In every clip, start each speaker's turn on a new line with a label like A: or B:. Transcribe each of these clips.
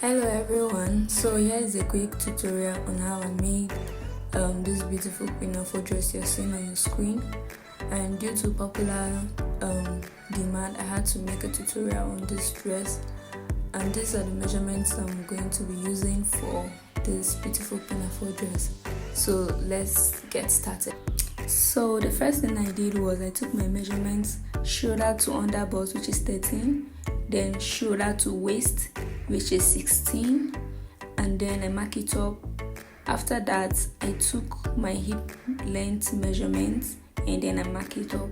A: Hello everyone, so here is a quick tutorial on how I made this beautiful pinafore dress you're seeing on your screen. And due to popular demand, I had to make a tutorial on this dress, and these are the measurements I'm going to be using for this beautiful pinafore dress. So let's get started. So the first thing I did was I took my measurements shoulder to underbust, which is 13, then shoulder to waist, which is 16, and then I mark it up. After that, I took my hip length measurements and then I mark it up.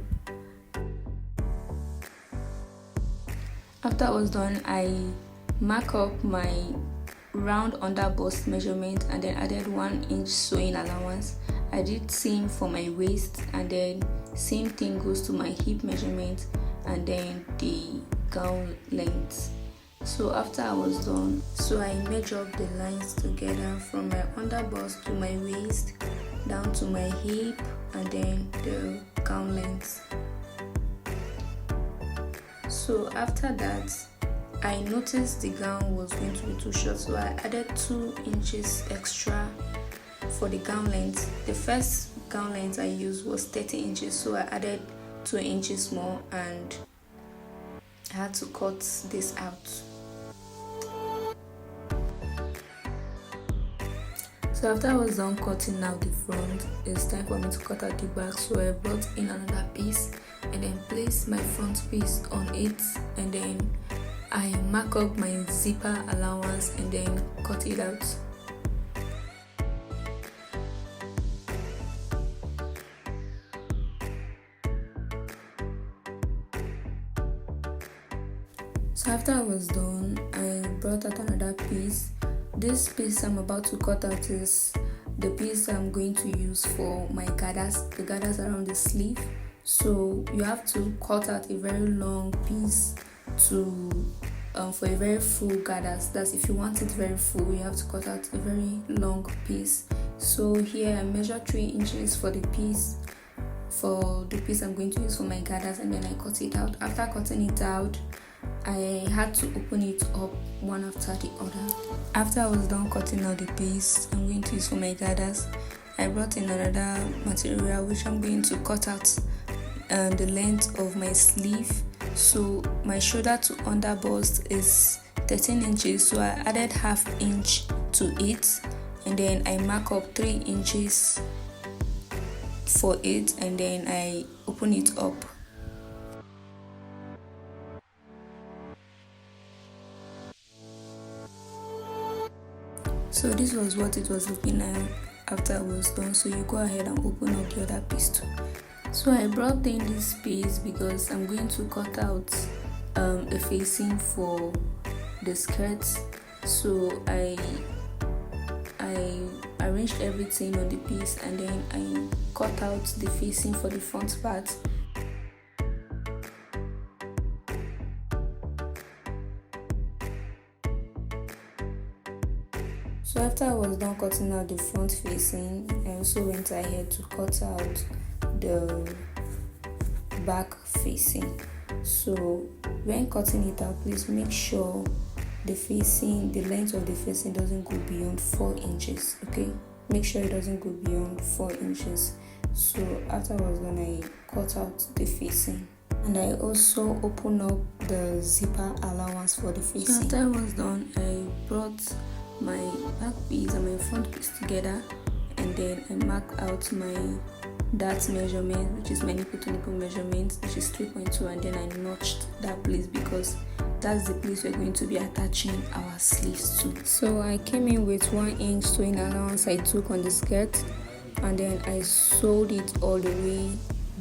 A: After I was done, I mark up my round underbust measurement and then added 1 inch sewing allowance. I did same for my waist, and then same thing goes to my hip measurement and then the gown length. So after I was done, I measured up the lines together from my underbust to my waist down to my hip and then the gown length. So after that, I noticed the gown was going to be too short, so I added 2 inches extra for the gown length. The first gown length I used was 30 inches, so I added 2 inches more and I had to cut this out. So after I was done cutting out the front, it's time for me to cut out the back. So I brought in another piece and then placed my front piece on it, and then I mark up my zipper allowance and then cut it out. So after I was done, I brought out another piece. This piece I'm about to cut out is the piece I'm going to use for my gathers, the gathers around the sleeve. So you have to cut out a very long piece for a very full gathers. That's if you want it very full, you have to cut out a very long piece. So here I measured 3 inches for the piece I'm going to use for my gathers, and then I cut it out. After cutting it out, I had to open it up one after the other. After I was done cutting out the piece I'm going to use for my gathers, I brought in another material which I'm going to cut out the length of my sleeve. So my shoulder to underbust is 13 inches, so I added half inch to it, and then I mark up 3 inches for it, and then I open it up. So this was what it was looking like after I was done. So you go ahead and open up the other piece too. So I brought in this piece because I'm going to cut out a facing for the skirt. So I arranged everything on the piece and then I cut out the facing for the front part. So after I was done cutting out the front facing, I also went ahead to cut out the back facing. So when cutting it out, please make sure the length of the facing doesn't go beyond 4 inches. Okay, make sure it doesn't go beyond 4 inches. So after I was done, I cut out the facing, and I also opened up the zipper allowance for the facing. So after I was done, I brought my back piece and my front piece together, and then I marked out my dart measurement, which is my nipple to nipple measurement, which is 3.2, and then I notched that place because that's the place we're going to be attaching our sleeves to. So I came in with 1 inch sewing allowance I took on the skirt, and then I sewed it all the way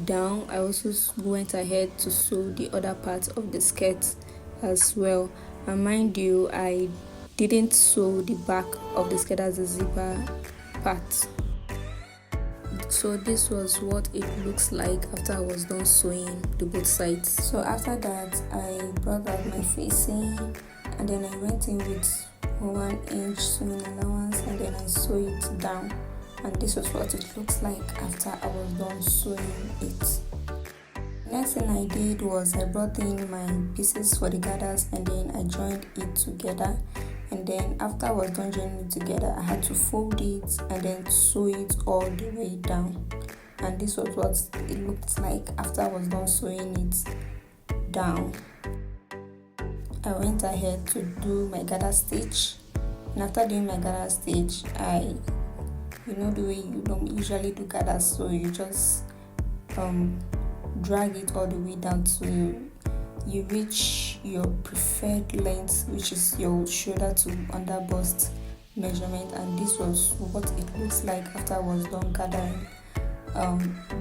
A: down. I also went ahead to sew the other part of the skirt as well, and mind you, I didn't sew the back of the skirt as a zipper part. So this was what it looks like after I was done sewing the both sides. So after that, I brought out my facing, and then I went in with 1 inch sewing allowance, and then I sew it down, and this was what it looks like after I was done sewing it. Next thing I did was I brought in my pieces for the gathers, and then I joined it together, and then after I was done joining it together, I had to fold it and then sew it all the way down. And this was what it looked like after I was done sewing it down. I went ahead to do my gather stitch, and after doing my gather stitch, the way you don't usually do gather, so you just drag it all the way down to you reach your preferred length, which is your shoulder to under bust measurement. And this was what it looks like after I was done gathering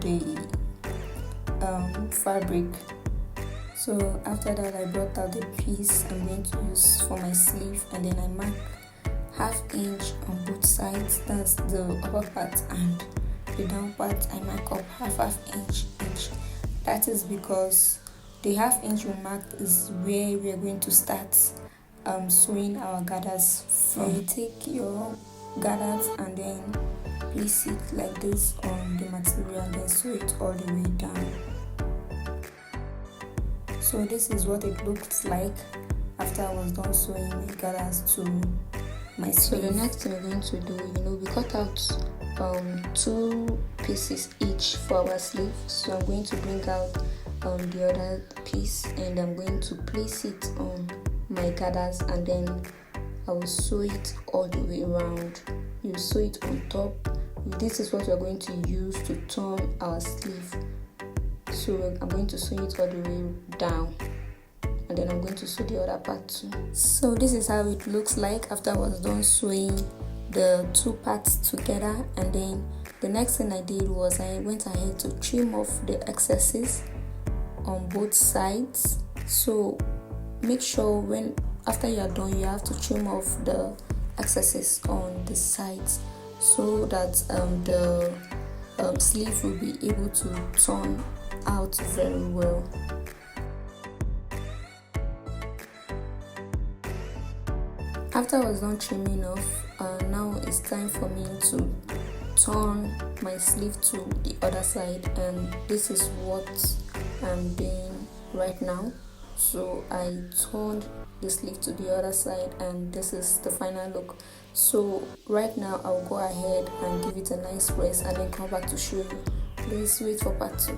A: the fabric. So after that, I brought out the piece I'm going to use for my sleeve, and then I mark 1/2 inch on both sides. That's the upper part, and the down part I mark up 1/2 inch each. That is because the 1/2 inch we marked is where we are going to start sewing our gathers from. You take your gathers and then place it like this on the material and then sew it all the way down. So this is what it looked like after I was done sewing my gathers to my sleeve. So the next thing we're going to do, we cut out 2 pieces each for our sleeve. So I'm going to bring out the other piece, and I'm going to place it on my gathers, and then I will sew it all the way around. You sew it on top. This is what we're going to use to turn our sleeve. So I'm going to sew it all the way down, and then I'm going to sew the other part too. So this is how it looks like after I was done sewing the 2 parts together. And then the next thing I did was I went ahead to trim off the excesses on both sides. So make sure after you are done, you have to trim off the excesses on the sides so that the sleeve will be able to turn out very well. After I was done trimming off, now it's time for me to turn my sleeve to the other side, and this is what I'm doing right now. So I turned the sleeve to the other side, and this is the final look. So right now I'll go ahead and give it a nice press and then come back to show you. Please wait for part 2.